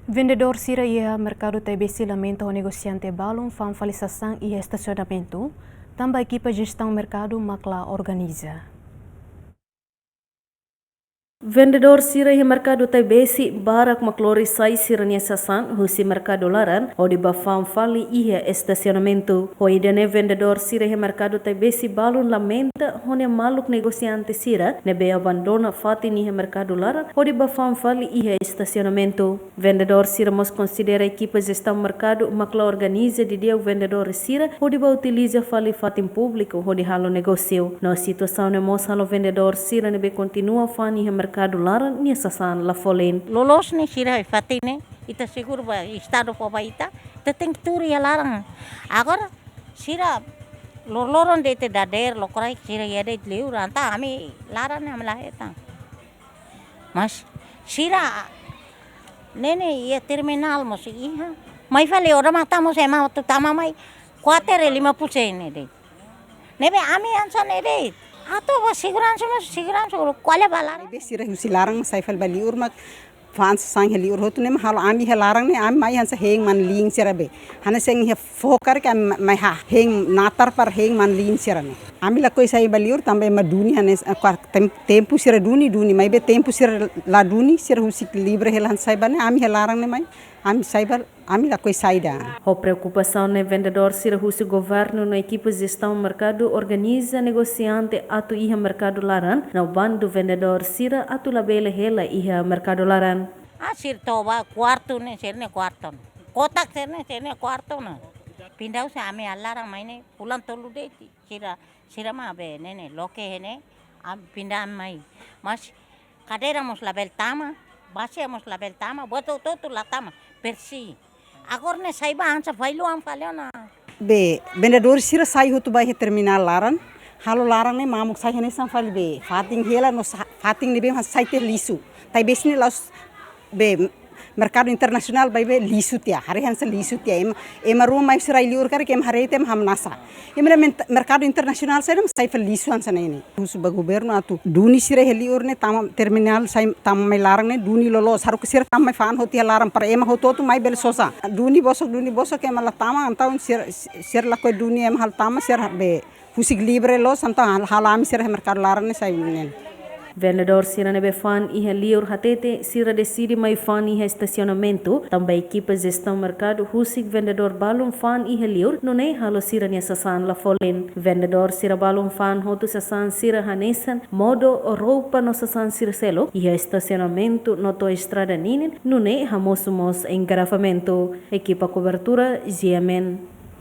Vendedor Sira ia mercado TBC lamenta o negociante balão fanfalização e estacionamento, também a equipa gestão mercado Macla organiza. Vendedor sira hi mercado TBC barak maklori sai sira nia sasan husi mercado laran o di bafam fali ia estacionamento. Hoidane vendedor sira hi mercado TBC balun lamenta hone maluk negociante sira nebe abandona fati ni hi mercado laran o di bafam fali ia estacionamento. Vendedor sira mos considera equipa gestão mercado Macla organiza di dia o vendedor sira o di ba utiliza fali fatim público o di halo negócio. Na situação ne mos halo vendedor sira nebe continua fani hi mercado laran nia sasan la folen. Lolos ni sira fatine ita seguro ba estado po ba ita tem que turi larang agora sira loron de te dader lokrai sira yede liur anta ami laran am laheta mas sira nene ia terminal mos iha mai fale ora matamos ema tu tama mai 4.50 de nebe ami ansa nede atau segurança qual é balar? Sira husi larang saifal bali urmak fans sang heli urhotu nem hal ami helarang ne ami mai hansa heng man ling sira be hana seng he fokar ka mai ha heng natar par heng man ling sira ne ami la koi sai bali ur tambe ma duni hane tempo sira duni mai be tempo sira la duni sira husi libre helan sai bane ami helarang ne mai ami saibal ami la koi saida. A preocupação ne vendedor sira husi governo na equipa gestão mercado organiza negociante atu iha mercado laran na bando vendedor sira atu labela hela iha mercado laran. Sir toba quarto ne serne quarto kotak serne quarto na pindau se ame alarang maine pulang tolu de sira ma be nene loke hene am pindah mai mas cadeira mos label tama base mos label tama boto todo la tama persi agora ne saiba ansa failu am kaliona Be vendedor sira sai hotu bai terminal laran halo larang ne mamuk sai hene sam fali be fating hela no fating ne be sai ter lisu tai besni las be mercado internasional bai be lisu tia hari hansa lisu tia ema ruma mai sira liur kar kem hari tem ham nasa emra mercado internasional sai sai fel lisu hansa ne usu ba governo atu duni sira heli urne tam terminal sai tam mai larang ne duni lolo saru sira tam mai fan hoti larang par ema hoto tu mai bel sosa duni bosok kem la tama antau sir la ko duni em hal tama sir be fusig libre lo santa halami sira mercado larang ne sai nen. Vendedor sira nebe fan iha liur hatete sira decide mai fan iha estacionamento também equipa gestão mercado husik vendedor balum fan iha liur no ne halo sira nia sasan la folen vendedor sira balum fan hotu sasan sira hanesan modo roupa no sasan sira selo iha estacionamento no to estrada ninin no ne hamosumos engarrafamento equipa cobertura GMN.